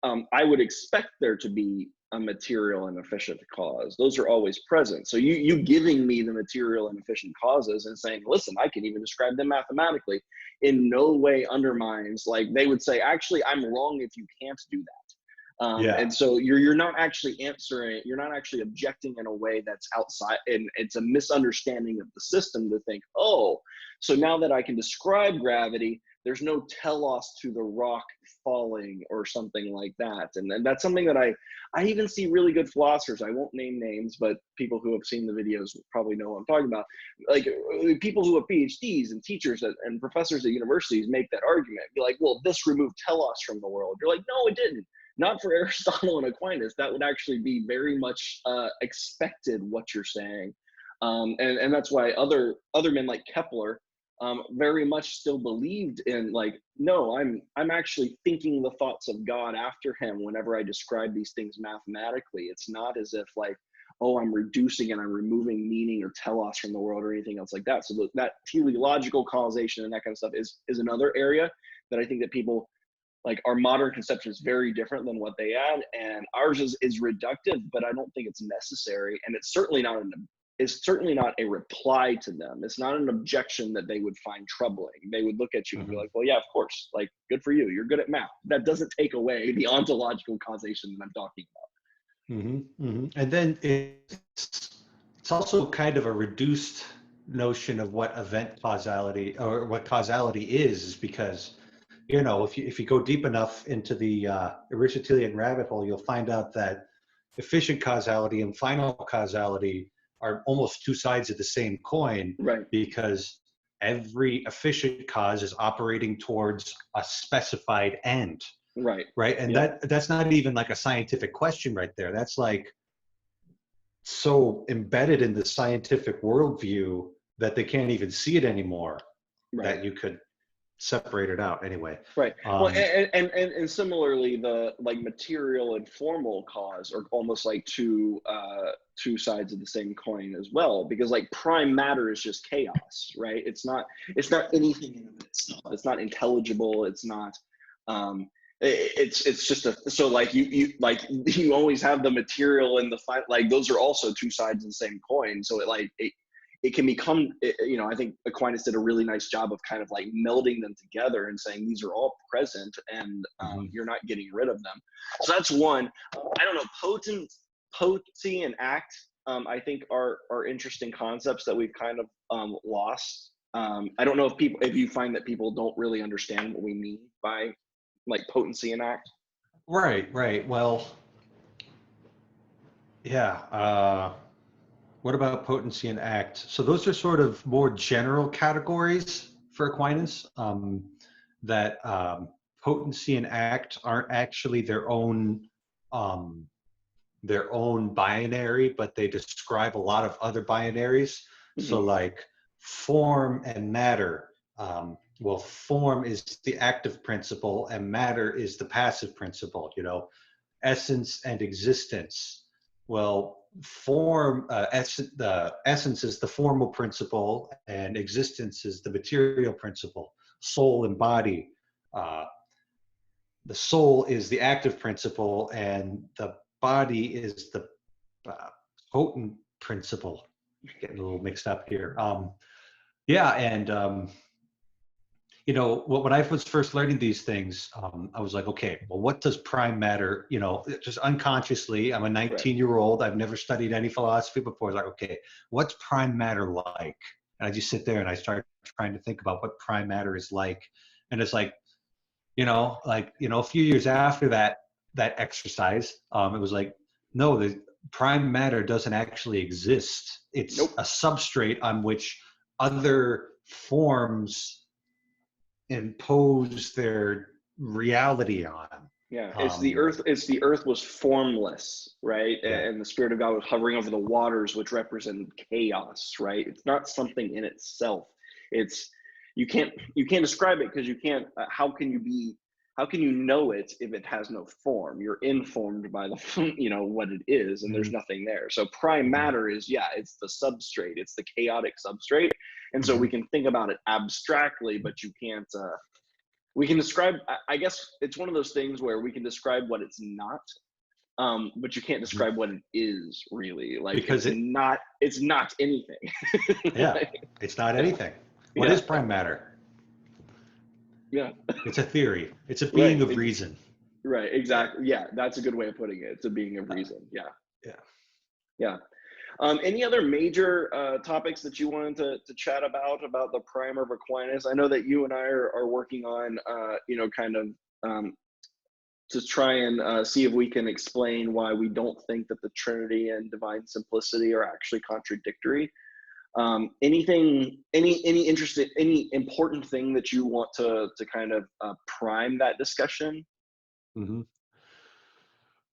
I would expect there to be a material and efficient cause. Those are always present. So you giving me the material and efficient causes and saying, listen, I can even describe them mathematically, in no way undermines, like they would say, actually, I'm wrong if you can't do that. And so you're not actually answering, you're not actually objecting in a way that's outside, and it's a misunderstanding of the system to think, oh, so now that I can describe gravity, there's no telos to the rock falling or something like that. And that's something that I even see really good philosophers, I won't name names, but people who have seen the videos probably know what I'm talking about. Like people who have PhDs and teachers and professors at universities make that argument. Be like, well, this removed telos from the world. You're like, no, it didn't. Not for Aristotle and Aquinas. That would actually be very much expected, what you're saying. And that's why other men like Kepler very much still believed in, like, no, I'm actually thinking the thoughts of God after him whenever I describe these things mathematically. It's not as if like, oh, I'm reducing and I'm removing meaning or telos from the world or anything else like that. So that teleological causation and that kind of stuff is another area that I think that people, like, our modern conception is very different than what they had, and ours is reductive, but I don't think it's necessary, and it's certainly not a reply to them. It's not an objection that they would find troubling. They would look at you and be like, well, yeah, of course, like, good for you, you're good at math. That doesn't take away the ontological causation that I'm talking about. And then it's also kind of a reduced notion of what event causality or what causality is because, you know, if you go deep enough into the Aristotelian rabbit hole, you'll find out that efficient causality and final causality are almost two sides of the same coin, Right? Because every efficient cause is operating towards a specified end, Right? And that's not even like a scientific question right there. That's like so embedded in the scientific worldview that they can't even see it anymore. Right. That you could separate it out anyway. Right. Well, and similarly, the like material and formal cause are almost like two sides of the same coin as well, because like prime matter is just chaos, right? It's not anything in itself. It's not intelligible. It's not. It's just so like you always have the material and the like those are also two sides of the same coin. So it can become, I think Aquinas did a really nice job of kind of like melding them together and saying these are all present and you're not getting rid of them. So that's one. I don't know, potency and act, I think are interesting concepts that we've kind of lost. I don't know if you find that people don't really understand what we mean by like potency and act. Right. Well, yeah. What about potency and act? So those are sort of more general categories for Aquinas, that potency and act aren't actually their own binary, but they describe a lot of other binaries. So like form and matter. Well, form is the active principle and matter is the passive principle, essence and existence. Well, form, the essence is the formal principle and existence is the material principle. soul and body. The soul is the active principle, and the body is the potent principle. Getting a little mixed up here. Yeah, and you know, when I was first learning these things, I was like, okay, well, what does prime matter? You know, just unconsciously, I'm a 19-year-old. I've never studied any philosophy before. I was like, okay, what's prime matter like? And I just sit there and I start trying to think about what prime matter is like. And it's like, a few years after that exercise, it was like, no, the prime matter doesn't actually exist. It's a substrate on which other forms impose their reality on. Yeah, it's the earth. It's the earth was formless, right? Yeah. And the Spirit of God was hovering over the waters, which represented chaos, right? It's not something in itself. It's you can't describe it because you can't. How can you know it if it has no form? You're informed by the what it is, and there's nothing there. So prime matter is it's the substrate. It's the chaotic substrate, and so we can think about it abstractly, but you can't. We can describe. I guess it's one of those things where we can describe what it's not, but you can't describe what it is really. Like because it's not anything. Yeah, it's not anything. What is prime matter? Yeah, it's a theory. It's a being of reason. Right. Exactly. Yeah, that's a good way of putting it. It's a being of reason. Yeah. Any other major topics that you wanted to chat about the primer of Aquinas? I know that you and I are working on, to try and see if we can explain why we don't think that the Trinity and divine simplicity are actually contradictory. Any important thing that you want to kind of prime that discussion? Mm-hmm.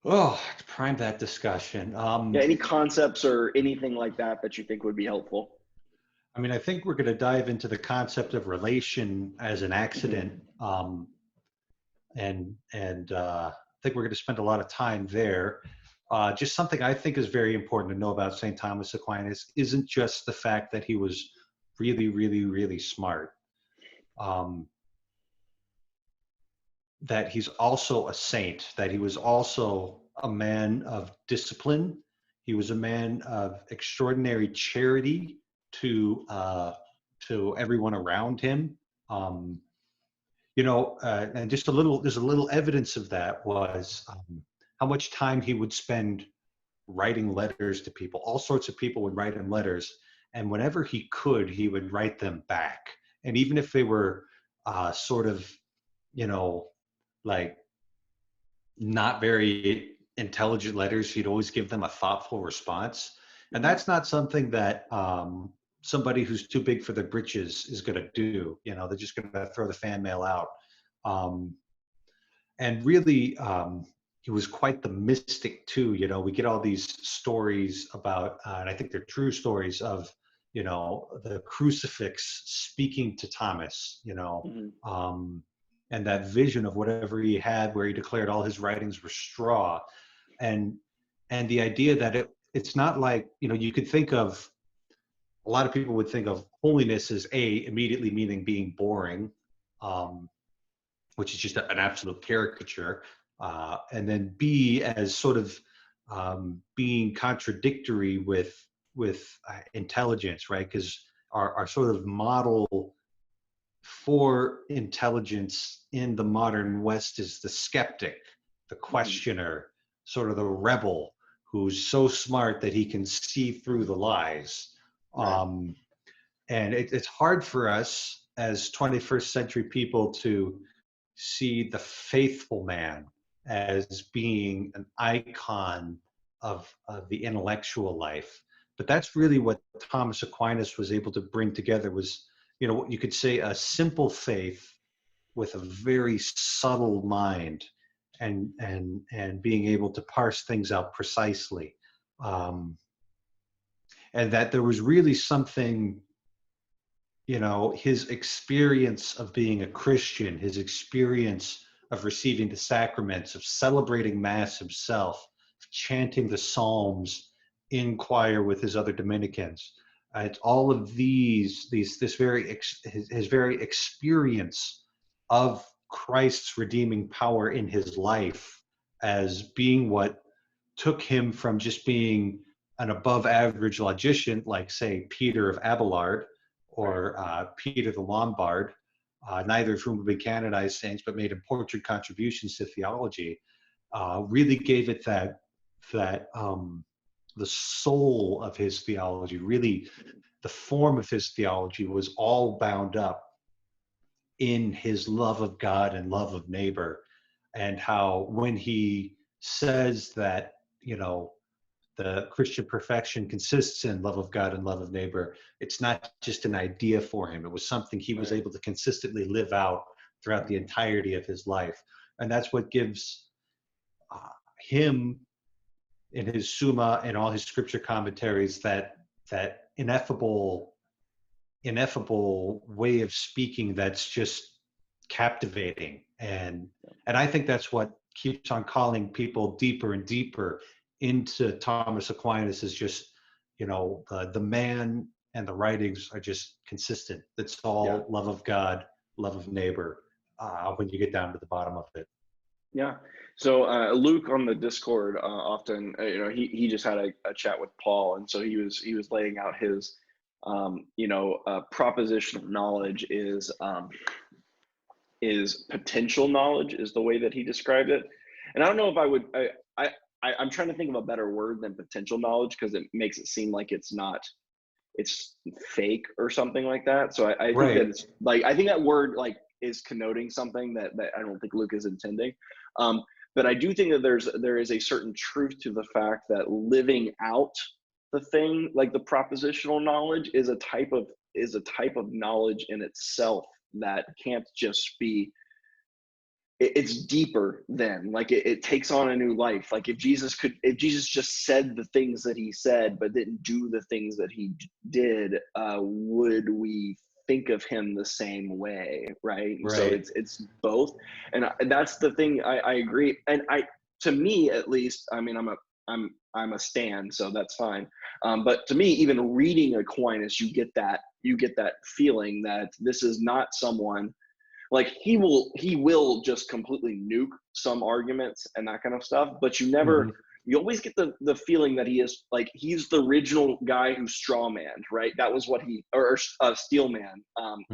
Oh, to prime that discussion. Any concepts or anything like that you think would be helpful? I mean, I think we're going to dive into the concept of relation as an accident, and I think we're going to spend a lot of time there. Just something I think is very important to know about St. Thomas Aquinas isn't just the fact that he was really, really, really smart. That he's also a saint, that he was also a man of discipline. He was a man of extraordinary charity to everyone around him. And just there's a little evidence of that was how much time he would spend writing letters to people. All sorts of people would write him letters, and whenever he could, he would write them back. And even if they were like not very intelligent letters, he'd always give them a thoughtful response. And that's not something that somebody who's too big for their britches is going to do. They're just going to throw the fan mail out. And really, he was quite the mystic too. We get all these stories about, and I think they're true stories of, the crucifix speaking to Thomas, and that vision of whatever he had, where he declared all his writings were straw, and the idea that it's not like, you could think of, a lot of people would think of holiness as immediately meaning being boring, which is just an absolute caricature, and then B as sort of being contradictory with intelligence, right? Because our sort of model for intelligence in the modern West is the skeptic, the questioner, sort of the rebel who's so smart that he can see through the lies. Right. And it's hard for us as 21st century people to see the faithful man as being an icon of the intellectual life. But that's really what Thomas Aquinas was able to bring together was, you could say a simple faith with a very subtle mind and being able to parse things out precisely. And that there was really something, his experience of being a Christian, his experience of receiving the sacraments, of celebrating Mass himself, of chanting the Psalms in choir with his other Dominicans, It's all of this very his very experience of Christ's redeeming power in his life as being what took him from just being an above average logician, like say Peter of Abelard or Peter the Lombard, neither of whom would be canonized saints, but made important contributions to theology, really gave it that the soul of his theology, really the form of his theology was all bound up in his love of God and love of neighbor. And how when he says that, the Christian perfection consists in love of God and love of neighbor, it's not just an idea for him. It was something he was able to consistently live out throughout the entirety of his life. And that's what gives him in his Summa and all his scripture commentaries that ineffable way of speaking that's just captivating. And I think that's what keeps on calling people deeper and deeper into Thomas Aquinas, is just, the man and the writings are just consistent. It's all love of God, love of neighbor, when you get down to the bottom of it. Yeah. So Luke on the Discord often, he just had a chat with Paul, and so he was laying out his, propositional knowledge is potential knowledge, is the way that he described it. And I don't know if I would, I'm trying to think of a better word than potential knowledge, because it makes it seem like it's fake or something like that. So I think that it's like, I think that word like is connoting something that I don't think Luke is intending. But I do think that there is a certain truth to the fact that living out the thing, like the propositional knowledge, is a type of knowledge in itself that can't just be, it's deeper than, like it takes on a new life. Like if Jesus just said the things that he said but didn't do the things that he did, would we think of him the same way, right? So it's both, and that's the thing. I agree, and to me at least, I mean, I'm a stan, so that's fine. But to me, even reading Aquinas, you get that feeling that this is not someone, like he will just completely nuke some arguments and that kind of stuff, but you never, you always get the feeling that he's the original guy who straw manned, right? That was what steel man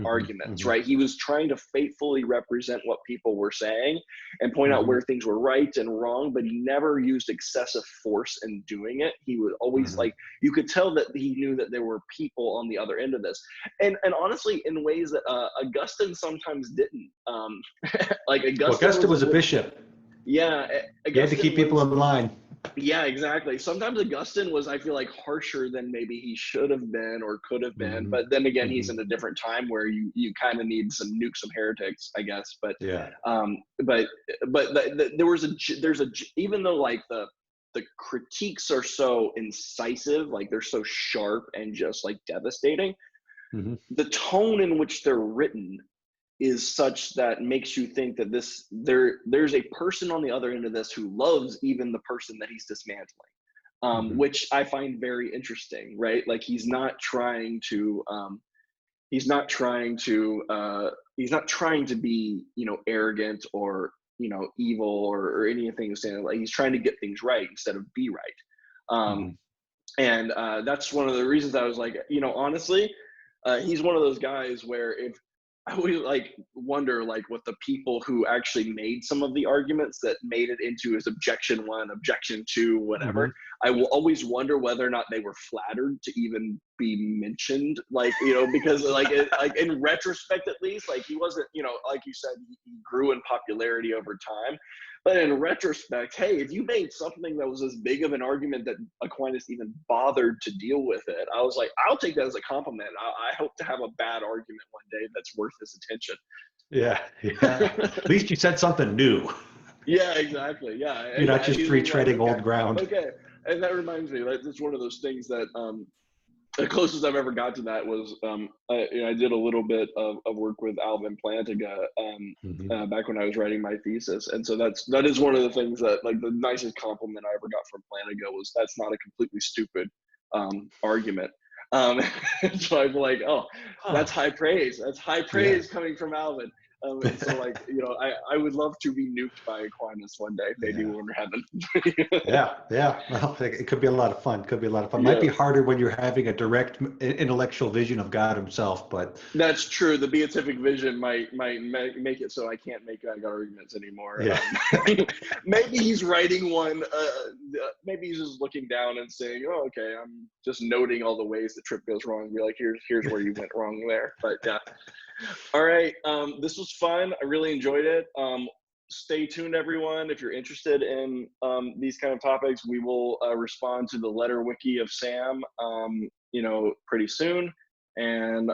arguments, right? He was trying to faithfully represent what people were saying and point out where things were right and wrong, but he never used excessive force in doing it. He would always like, you could tell that he knew that there were people on the other end of this, and honestly, in ways that Augustine sometimes didn't. Like Augustine was a bishop. Yeah, he had to keep people in line. Yeah, exactly. Sometimes Augustine was, I feel like, harsher than maybe he should have been or could have been. But then again, he's in a different time where you kind of need some nuke some heretics, I guess. But there's even though like the critiques are so incisive, like they're so sharp and just like devastating, the tone in which they're written is such that makes you think that there's a person on the other end of this who loves even the person that he's dismantling, which I find very interesting, right? Like he's not trying to be, arrogant or, evil or anything. Like he's trying to get things right instead of be right. And that's one of the reasons I was like, honestly, he's one of those guys where if I always like wonder like what the people who actually made some of the arguments that made it into his objection 1, objection 2, whatever, I will always wonder whether or not they were flattered to even be mentioned, like, because like in retrospect, at least, like he wasn't, like you said, he grew in popularity over time. But in retrospect, hey, if you made something that was as big of an argument that Aquinas even bothered to deal with it, I was like, I'll take that as a compliment. I hope to have a bad argument one day that's worth his attention. Yeah. At least you said something new. Yeah, exactly. Yeah. You're not just retreading old ground. Okay. And that reminds me, it's one of those things that the closest I've ever got to that was I did a little bit of work with Alvin Plantinga back when I was writing my thesis, and so that is one of the things that, like, the nicest compliment I ever got from Plantinga was, that's not a completely stupid argument. So I'm like, oh, that's Huh. high praise. That's high Yeah. praise coming from Alvin. So like, I would love to be nuked by Aquinas one day. Maybe Yeah. when we're heaven. Yeah, yeah. Well, it could be a lot of fun. Could be a lot of fun. Might Yeah, be harder when you're having a direct intellectual vision of God Himself, but that's true. The beatific vision might make it so I can't make arguments anymore. yeah, Maybe he's writing one. Maybe he's just looking down and saying, "Oh, okay, I'm just noting all the ways the trip goes wrong." Be like, "Here's where you went wrong there." But yeah. All right. This was fun. I really enjoyed it. Stay tuned, everyone. If you're interested in these kind of topics, we will respond to the letter wiki of Sam, pretty soon, and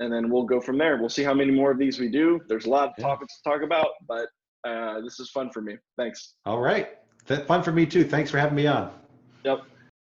then we'll go from there. We'll see how many more of these we do. There's a lot of yeah. topics to talk about, but this is fun for me. Thanks. All right. Fun for me too. Thanks for having me on. Yep.